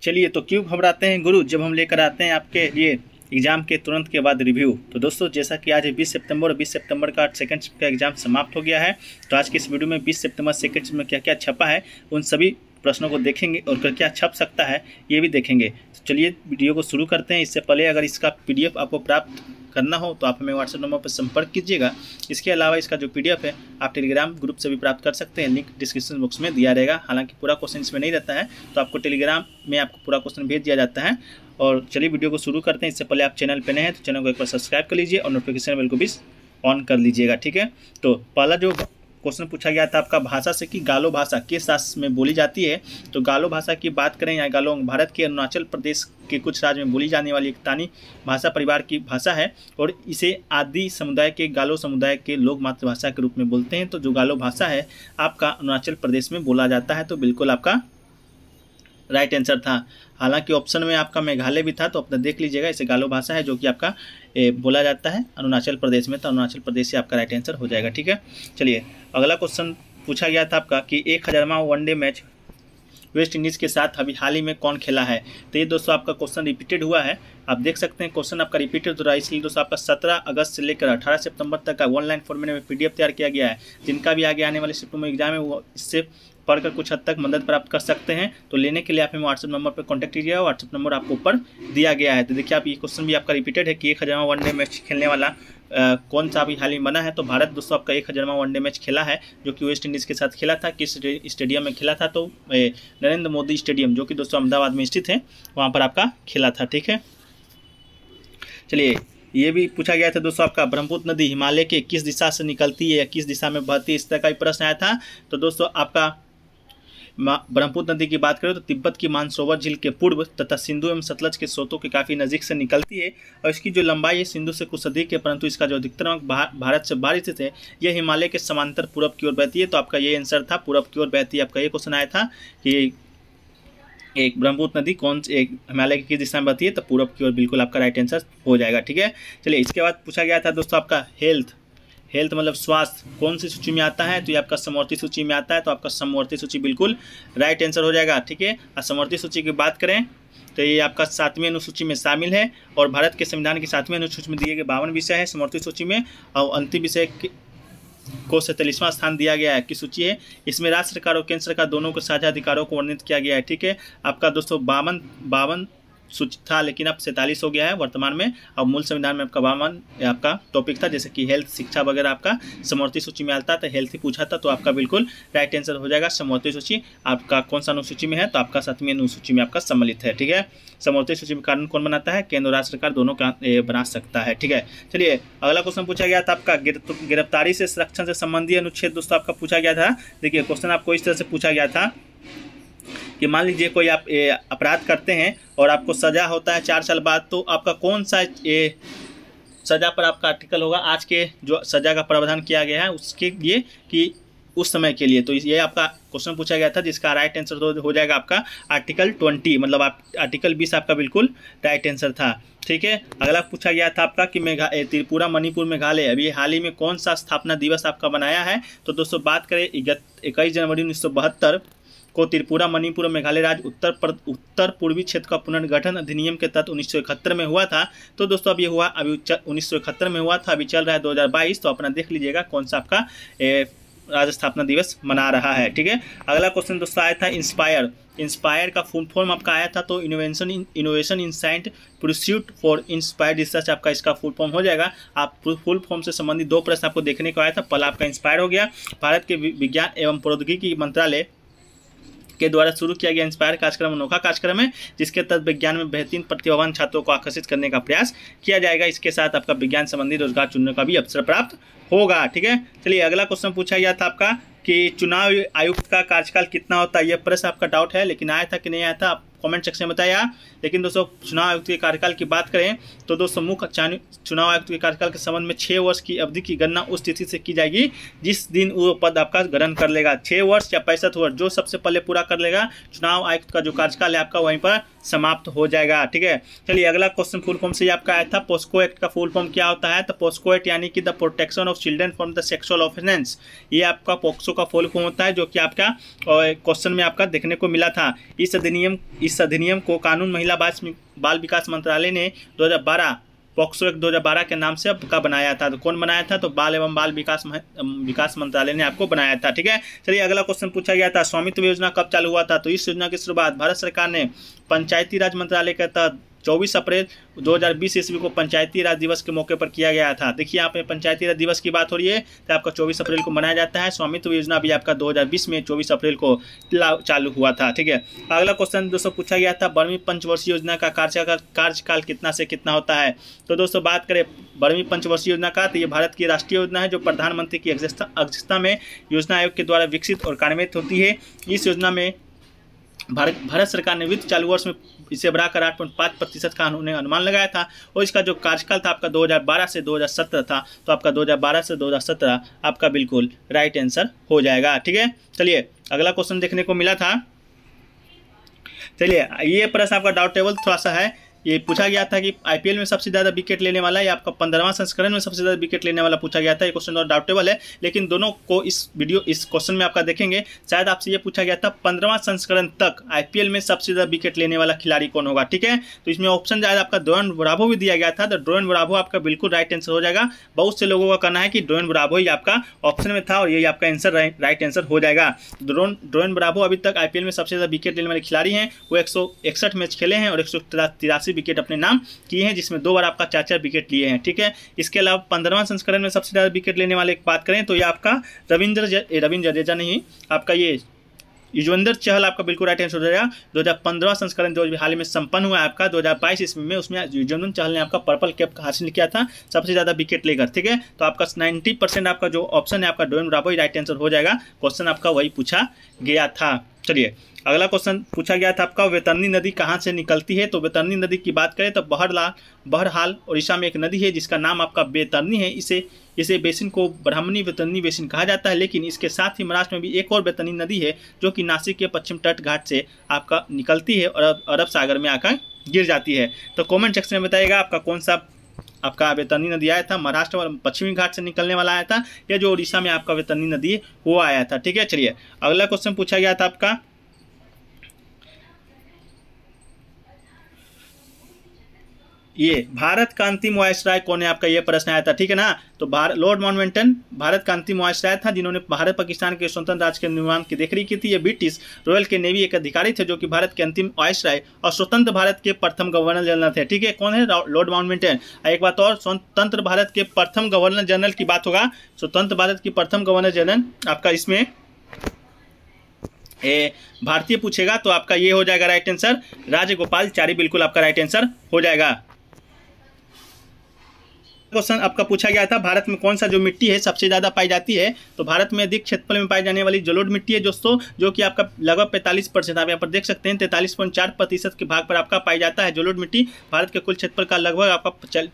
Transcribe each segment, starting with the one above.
चलिए, तो क्यों घबराते हैं गुरु जब हम लेकर आते हैं आपके लिए एग्ज़ाम के तुरंत के बाद रिव्यू। तो दोस्तों, जैसा कि आज है 20 सितंबर और 20 सितंबर का सेकंड का एग्ज़ाम समाप्त हो गया है। तो आज की इस वीडियो में 20 सितंबर सेकंड में क्या क्या छपा है उन सभी प्रश्नों को देखेंगे और क्या क्या छप सकता है ये भी देखेंगे। तो चलिए वीडियो को शुरू करते हैं। इससे पहले अगर इसका PDF आपको प्राप्त करना हो तो आप हमें व्हाट्सएप नंबर पर संपर्क कीजिएगा। इसके अलावा इसका जो PDF है आप टेलीग्राम ग्रुप से भी प्राप्त कर सकते हैं। लिंक डिस्क्रिप्शन बॉक्स में दिया रहेगा। हालांकि पूरा क्वेश्चन इसमें नहीं रहता है, तो आपको टेलीग्राम में आपको पूरा क्वेश्चन भेज दिया जाता है। और चलिए वीडियो को शुरू करते हैं। इससे पहले आप चैनल पर नए हैं तो चैनल को एक बार सब्सक्राइब कर लीजिए और नोटिफिकेशन बेल को भी ऑन कर लीजिएगा, ठीक है। तो पहला जो क्वेश्चन पूछा गया था आपका भाषा से कि गालो भाषा किस राज्य में बोली जाती है। तो गालो भाषा की बात करें या गालो भारत के अरुणाचल प्रदेश के कुछ राज्य में बोली जाने वाली एक तानी भाषा परिवार की भाषा है और इसे आदि समुदाय के गालो समुदाय के लोग मातृभाषा के रूप में बोलते हैं। तो जो गालो भाषा है आपका अरुणाचल प्रदेश में बोला जाता है। तो बिल्कुल आपका राइट आंसर था। हालांकि ऑप्शन में आपका मेघालय भी था, तो अपना देख लीजिएगा। इसे गालो भाषा है जो कि आपका बोला जाता है अरुणाचल प्रदेश में। तो अरुणाचल प्रदेश से आपका राइट आंसर हो जाएगा, ठीक है। चलिए अगला क्वेश्चन पूछा गया था आपका कि 1000वां वनडे मैच वेस्ट इंडीज़ के साथ अभी हाल ही में कौन खेला है। तो ये दोस्तों आपका क्वेश्चन रिपीटेड हुआ है। आप देख सकते हैं क्वेश्चन आपका रिपीटेड हो रहा है, इसलिए दोस्तों आपका 17 अगस्त से लेकर 18 सितंबर तक का ऑनलाइन फॉर्मेट में PDF तैयार किया गया है। जिनका भी आगे आने वाले शिफ्टों में एग्जाम है वो इससे पढ़कर कुछ हद तक मदद प्राप्त कर सकते हैं। तो लेने के लिए आप हमें व्हाट्सएप नंबर पर कॉन्टैक्ट कीजिएगा। व्हाट्सएप नंबर आपको ऊपर दिया गया है। तो देखिए आप ये क्वेश्चन भी आपका रिपीटेड है कि 1000वां वनडे मैच खेलने वाला कौन सा अभी हाल ही बना है। तो भारत दोस्तों आपका 1000वां वनडे मैच खेला है जो कि वेस्ट इंडीज़ के साथ खेला था। किस स्टेडियम में खेला था? तो नरेंद्र मोदी स्टेडियम जो कि दोस्तों अहमदाबाद में स्थित है, वहाँ पर आपका खेला था, ठीक है। चलिए ये भी पूछा गया था दोस्तों आपका ब्रह्मपुत्र नदी हिमालय के किस दिशा से निकलती है या किस दिशा में बहती है, इस तरह का भी प्रश्न आया था। तो दोस्तों आपका ब्रह्मपुत्र नदी की बात करें तो तिब्बत की मानसरोवर झील के पूर्व तथा सिंधु एवं सतलज के स्रोतों के काफ़ी नज़दीक से निकलती है और इसकी जो लंबाई है सिंधु से कुछ अधिक है, परंतु इसका जो अधिकतर अंक भारत से बाहर स्थित है यह हिमालय के समांतर पूरब की ओर बहती है। तो आपका ये आंसर था, पूरब की ओर बहती है। आपका ये क्वेश्चन आया था कि एक ब्रह्मपुत्र नदी कौन एक हिमालय की किस दिशा में बहती है, तो पूरब की ओर बिल्कुल आपका राइट आंसर हो जाएगा, ठीक है। चलिए इसके बाद पूछा गया था दोस्तों आपका हेल्थ मतलब स्वास्थ्य कौन सी सूची में आता है। तो ये आपका समवर्ती सूची में आता है। तो आपका समवर्ती सूची बिल्कुल राइट आंसर हो जाएगा, ठीक है। और समवर्ती सूची की बात करें तो ये आपका 7वीं अनुसूची में शामिल है और भारत के संविधान की 7वीं अनुसूची में दिए गए 52 विषय है समवर्ती सूची में। और अंतिम विषय को 43वां स्थान दिया गया है की सूची है। इसमें राज्य सरकार और केंद्र सरकार दोनों के साझा अधिकारों को वर्णित किया गया है, ठीक है। आपका दोस्तों 52 सूची था लेकिन अब 47 हो गया है वर्तमान में। अब मूल संविधान में आपका 52 आपका टॉपिक था, जैसे कि हेल्थ शिक्षा वगैरह आपका समवर्ती सूची में आता था। हेल्थ ही पूछा था, तो आपका बिल्कुल राइट आंसर हो जाएगा। समवर्ती सूची आपका कौन सा अनुसूची में है, तो आपका 7वीं अनुसूची में आपका सम्मिलित है, ठीक है। समवर्ती सूची में कानून कौन बनाता है? केंद्र और राज्य सरकार दोनों का बना सकता है, ठीक है। चलिए अगला क्वेश्चन पूछा गया था आपका गिरफ्तारी से संरक्षण से संबंधित अनुच्छेद दोस्तों आपका पूछा गया था। देखिए क्वेश्चन आपको इस तरह से पूछा गया था कि मान लीजिए कोई आप अपराध करते हैं और आपको सज़ा होता है 4 साल बाद, तो आपका कौन सा सज़ा पर आपका आर्टिकल होगा। आज के जो सज़ा का प्रावधान किया गया है उसके लिए कि उस समय के लिए। तो ये आपका क्वेश्चन पूछा गया था जिसका राइट आंसर हो जाएगा आपका आर्टिकल 20, मतलब आप आर्टिकल 20 आपका बिल्कुल राइट आंसर था, ठीक है। अगला पूछा गया था आपका कि त्रिपुरा मणिपुर मेघालय अभी हाल ही में कौन सा स्थापना दिवस आपका बनाया है। तो दोस्तों बात करें 21 जनवरी 1972 को त्रिपुरा मणिपुर और मेघालय राज्य उत्तर पूर्वी क्षेत्र का पुनर्गठन अधिनियम के तहत 1971 में हुआ था। तो दोस्तों अब ये हुआ अभी 1971 में हुआ था, अभी चल रहा है 2022। तो अपना देख लीजिएगा कौन सा आपका राज्य स्थापना दिवस मना रहा है, ठीक है। अगला क्वेश्चन दोस्तों आया था इंस्पायर का फुल फॉर्म आपका आया था। तो innovation in science pursuit for inspired research आपका इसका फुल फॉर्म हो जाएगा। आप फुल फॉर्म से संबंधित 2 प्रश्न आपको देखने को आया था। पहला आपका इंस्पायर हो गया, भारत के विज्ञान एवं प्रौद्योगिकी मंत्रालय के द्वारा शुरू किया गया इंस्पायर कार्यक्रम अनोखा कार्यक्रम है जिसके तहत विज्ञान में बेहतरीन प्रतिभावान छात्रों को आकर्षित करने का प्रयास किया जाएगा। इसके साथ आपका विज्ञान संबंधी रोजगार चुनने का भी अवसर प्राप्त होगा, ठीक है। चलिए अगला क्वेश्चन पूछा गया था आपका कि चुनाव आयुक्त का कार्यकाल कितना होता है। यह प्रश्न आपका डाउट है, लेकिन आया था कि नहीं आया था आप कमेंट सेक्शन में बताया। लेकिन दोस्तों चुनाव आयुक्त के कार्यकाल की बात करें तो दोस्तों मुख्य चुनाव आयुक्त के कार्यकाल के संबंध में 6 वर्ष की अवधि की गणना उस तिथि से की जाएगी जिस दिन वो पद आपका ग्रहण कर लेगा। 6 वर्ष या 65 वर्ष जो सबसे पहले पूरा कर लेगा चुनाव आयुक्त का जो कार्यकाल है आपका वहीं पर समाप्त हो जाएगा, ठीक है। चलिए अगला क्वेश्चन फुल फॉर्म से आपका आया था पोस्को एक्ट का फुल फॉर्म क्या होता है। तो पोस्को एक्ट यानी कि the protection of children from the sexual offence, ये आपका पोक्सो का फुल फॉर्म होता है जो कि आपका क्वेश्चन में आपका देखने को मिला था। इस इस अधिनियम को कानून महिला बाल विकास मंत्रालय ने 2012 पॉक्सो एक्ट 2012 के नाम से आपका बनाया था। तो कौन बनाया था? तो बाल एवं बाल विकास मंत्रालय ने आपको बनाया था। ठीक है, चलिए अगला क्वेश्चन पूछा गया था, स्वामित्व योजना कब चालू हुआ था? तो इस योजना की शुरुआत भारत सरकार ने पंचायती राज मंत्रालय के तहत 24 अप्रैल 2020 ईस्वी को पंचायती राज दिवस के मौके पर किया गया था। देखिए यहाँ पे पंचायती राज दिवस की बात हो रही है, तो आपका 24 अप्रैल को मनाया जाता है। स्वामित्व योजना भी आपका 2020 में 24 अप्रैल को चालू हुआ था। ठीक है, अगला क्वेश्चन दोस्तों पूछा गया था, 12वीं पंचवर्षीय योजना का कार्यकाल कितना से कितना होता है? तो दोस्तों बात करें 12वीं पंचवर्षीय योजना का, तो ये भारत की राष्ट्रीय योजना है जो प्रधानमंत्री की अध्यक्षता में योजना आयोग के द्वारा विकसित और कार्यान्वित होती है। इस योजना में भारत सरकार ने वित्त चालू वर्ष में इसे बढ़ाकर 8.5% का उन्होंने अनुमान लगाया था, और इसका जो कार्यकाल था आपका 2012 से 2017 था। तो आपका 2012 से 2017 आपका बिल्कुल राइट आंसर हो जाएगा। ठीक है, चलिए अगला क्वेश्चन देखने को मिला था। चलिए ये प्रश्न आपका डाउटेबल थोड़ा सा है, ये पूछा गया था कि आईपीएल में सबसे ज़्यादा विकेट लेने वाला या आपका 15वां संस्करण में सबसे ज़्यादा विकेट लेने वाला पूछा गया था। ये क्वेश्चन और डाउटेबल है, लेकिन दोनों को इस क्वेश्चन में आपका देखेंगे। शायद आपसे ये पूछा गया था 15वां संस्करण तक आईपीएल में सबसे ज़्यादा विकेट लेने वाला खिलाड़ी कौन होगा। ठीक है, तो इसमें ऑप्शन शायद आपका ड्वेन ब्रावो भी दिया गया था, तो ड्वेन ब्रावो आपका बिल्कुल राइट आंसर हो जाएगा। बहुत से लोगों का कहना है कि ड्वेन ब्रावो ही आपका ऑप्शन में था और यही आपका आंसर राइट आंसर हो जाएगा। ड्वेन ब्रावो अभी तक आईपीएल में सबसे ज़्यादा विकेट लेने वाले खिलाड़ी हैं। वो 161 मैच खेले हैं और 183 विकेट अपने नाम किए हैं, जिसमें 2 बार आपका 4 विकेट लिए हैं। ठीक है, इसके अलावा 15वां संस्करण में सबसे ज़्यादा विकेट लेने वाले की बात करें तो ये आपका रविंद्र जडेजा नहीं, आपका ये युजवेंद्र चहल आपका बिल्कुल राइट आंसर हो जाएगा। 2015वां संस्करण जो हाल ही में संपन्न हुआ है आपका 2022 ईस्वी में, उसमें युजवेंद्र चहल ने आपका पर्पल कैप हासिल किया था सबसे ज़्यादा विकेट लेकर। ठीक है, तो आपका 90% आपका जो ऑप्शन है आपका ड्वेन ब्रावो ही राइट आंसर हो जाएगा। क्वेश्चन आपका वही पूछा गया था। चलिए अगला क्वेश्चन पूछा गया था आपका, वैतरणी नदी कहाँ से निकलती है? तो वैतरणी नदी की बात करें तो बहरहाल उड़ीसा में एक नदी है जिसका नाम आपका वैतरणी है। इसे बेसिन को ब्राह्मणी वैतरणी बेसिन कहा जाता है, लेकिन इसके साथ ही महाराष्ट्र में भी एक और वैतरणी नदी है जो कि नासिक के पश्चिम तट घाट से आपका निकलती है और अरब सागर में आकर गिर जाती है। तो कॉमेंट सेक्शन में बताइएगा आपका कौन सा आपका वैतरणी नदी आया था, महाराष्ट्र और पश्चिमी घाट से निकलने वाला आया था या जो उड़ीसा में आपका वैतरणी नदी है वो आया था। ठीक है, चलिए अगला क्वेश्चन पूछा गया था आपका, ये भारत का अंतिम वायसराय कौन है? आपका ये प्रश्न आया था। ठीक है ना, तो लॉर्ड माउंटबेटन भारत का अंतिम वायसराय था जिन्होंने भारत पाकिस्तान के स्वतंत्र राज्य के निर्माण की देखरेख की थी। ये ब्रिटिश रॉयल के नेवी एक अधिकारी थे जो कि भारत के अंतिम वायसराय और स्वतंत्र भारत के प्रथम गवर्नर जनरल थे। ठीक है, कौन है? Lord Mountbatten. एक बात और, स्वतंत्र भारत के प्रथम गवर्नर जनरल की बात होगा, स्वतंत्र भारत की प्रथम गवर्नर जनरल आपका इसमें भारतीय पूछेगा तो आपका ये हो जाएगा राइट आंसर, राजगोपालाचारी बिल्कुल आपका राइट आंसर हो जाएगा। क्वेश्चन आपका पूछा गया था, भारत में कौन सा जो मिट्टी है सबसे ज़्यादा पाई जाती है? तो भारत में अधिक क्षेत्रफल में पाई जाने वाली जलोढ़ मिट्टी है दोस्तों, जो कि आपका लगभग 45%, आप यहाँ पर देख सकते हैं 43.4% के भाग पर आपका पाई जाता है जलोढ़ मिट्टी। भारत के कुल क्षेत्रफल का लगभग आपका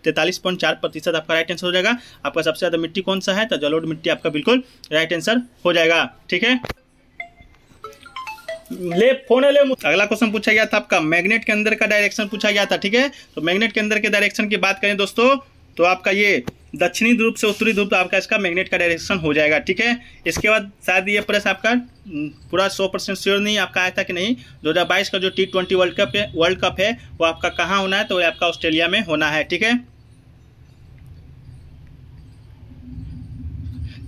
43.4% आपका राइट आंसर हो जाएगा। आपका सबसे ज़्यादा मिट्टी कौन सा है? तो जलोढ़ मिट्टी आपका बिल्कुल राइट आंसर हो जाएगा। ठीक है, ले फोन ले। अगला क्वेश्चन पूछा गया था आपका, मैग्नेट के अंदर का डायरेक्शन पूछा गया था। ठीक है, तो मैग्नेट के अंदर के डायरेक्शन की बात करें दोस्तों तो आपका ये दक्षिणी ध्रुव से उत्तरी ध्रुव तो आपका इसका मैग्नेट का डायरेक्शन हो जाएगा। ठीक है, इसके बाद शायद ये प्रश्न आपका पूरा 100% श्योर नहीं आपका आया था कि नहीं। 2022 का जो T20 वर्ल्ड कप है वो आपका कहाँ होना है? तो आपका ऑस्ट्रेलिया में होना है। ठीक है,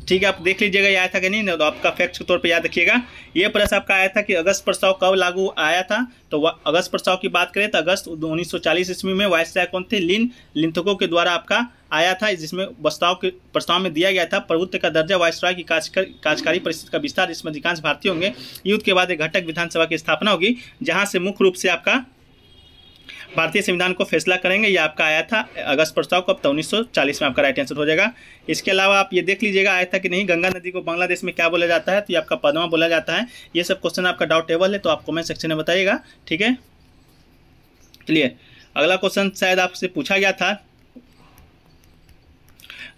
ठीक है, आप देख लीजिएगा ये आया था कि नहीं, तो आपका फैक्ट के तौर पे याद रखिएगा। ये प्रश्न आपका आया था कि अगस्त प्रस्ताव कब लागू आया था? तो अगस्त प्रस्ताव की बात करें तो अगस्त 1940 ईस्वी में वायसराय कौन थे? लिंथको के द्वारा आपका आया था, जिसमें प्रस्ताव में दिया गया था प्रभुत्व का दर्जा, वायसराय की कार्यकारी परिषद का विस्तार, जिसमें अधिकांश भारतीय होंगे। युद्ध के बाद एक घटक विधानसभा की स्थापना होगी जहाँ से मुख्य रूप से आपका भारतीय संविधान को फैसला करेंगे। ये आपका आया था अगस्त प्रस्ताव कब? 1940 में आपका राइट आंसर हो जाएगा। इसके अलावा आप ये देख लीजिएगा आया था कि नहीं, गंगा नदी को बांग्लादेश में क्या बोला जाता है? तो ये आपका पद्मा बोला जाता है। ये सब क्वेश्चन आपका डाउटेबल है तो आप कमेंट सेक्शन में बताइएगा। ठीक है, चलिए अगला क्वेश्चन शायद आपसे पूछा गया था,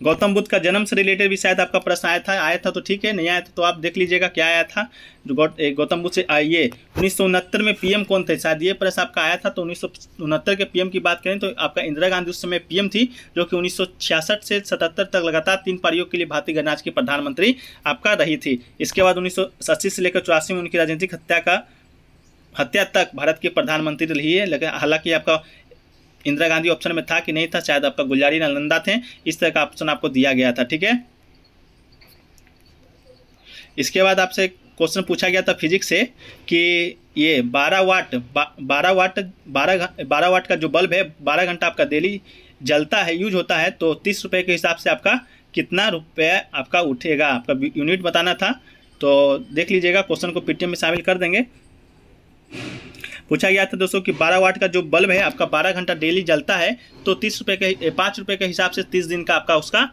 गौतम बुद्ध का जन्म से रिलेटेड भी शायद आपका प्रश्न आया था तो ठीक है, नहीं आया था तो आप देख लीजिएगा क्या आया था। जो गौतम बुद्ध से ये 1969 में पीएम कौन थे? शायद ये प्रश्न आपका आया था। तो 1969 के पीएम की बात करें तो आपका इंदिरा गांधी उस समय पीएम थी, जो कि 1966 से 77 तक लगातार 3 पारियों के लिए भारतीय गणराज्य की प्रधानमंत्री आपका रही थी। इसके बाद 1980 से लेकर 84 में उनकी राजनीतिक हत्या का हत्या तक भारत की प्रधानमंत्री रही है। लेकिन हालांकि आपका इंदिरा गांधी ऑप्शन में था कि नहीं था, शायद आपका गुलजारी नंदा थे, इस तरह का ऑप्शन आपको दिया गया था। ठीक है, इसके बाद आपसे क्वेश्चन पूछा गया था फिजिक्स से कि ये 12 वाट का जो बल्ब है 12 घंटा आपका डेली जलता है, यूज होता है, तो 30 रुपये के हिसाब से आपका कितना रुपये आपका उठेगा, आपका यूनिट बताना था। तो देख लीजिएगा, क्वेश्चन को पीटीएम में शामिल कर देंगे। पूछा गया था दोस्तों कि 12 वाट का जो बल्ब है आपका 12 घंटा डेली जलता है, तो 5 रुपये के हिसाब से 30 दिन का आपका उसका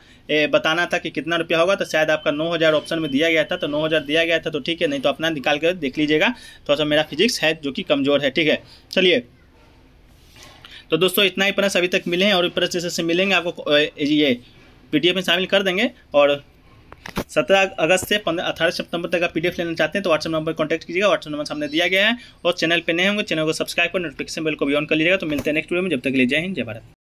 बताना था कि कितना रुपया होगा। तो शायद आपका 9000 ऑप्शन में दिया गया था, तो 9000 दिया गया था, तो ठीक है, नहीं तो अपना निकाल कर देख लीजिएगा। थोड़ा सा मेरा फिजिक्स है जो कि कमज़ोर है। ठीक है, चलिए, तो दोस्तों इतना ही प्रश्न अभी तक मिले हैं, और प्रश्न जैसे मिलेंगे आपको ये पीडीएफ में शामिल कर देंगे। और 17 अगस्त से 18 सितंबर तक आप पीडीएफ लेना चाहते हैं तो व्हाट्सएप नंबर कॉन्टैक्ट कीजिएगा, व्हाट्सएप नंबर सामने दिया गया है। और चैनल पे नए होंगे, चैनल को सब्सक्राइब कर नोटिफिकेशन बेल को भी ऑन कर लीजिएगा। तो मिलते हैं नेक्स्ट वीडियो में, जब तक के लिए जय हिंद, जय भारत।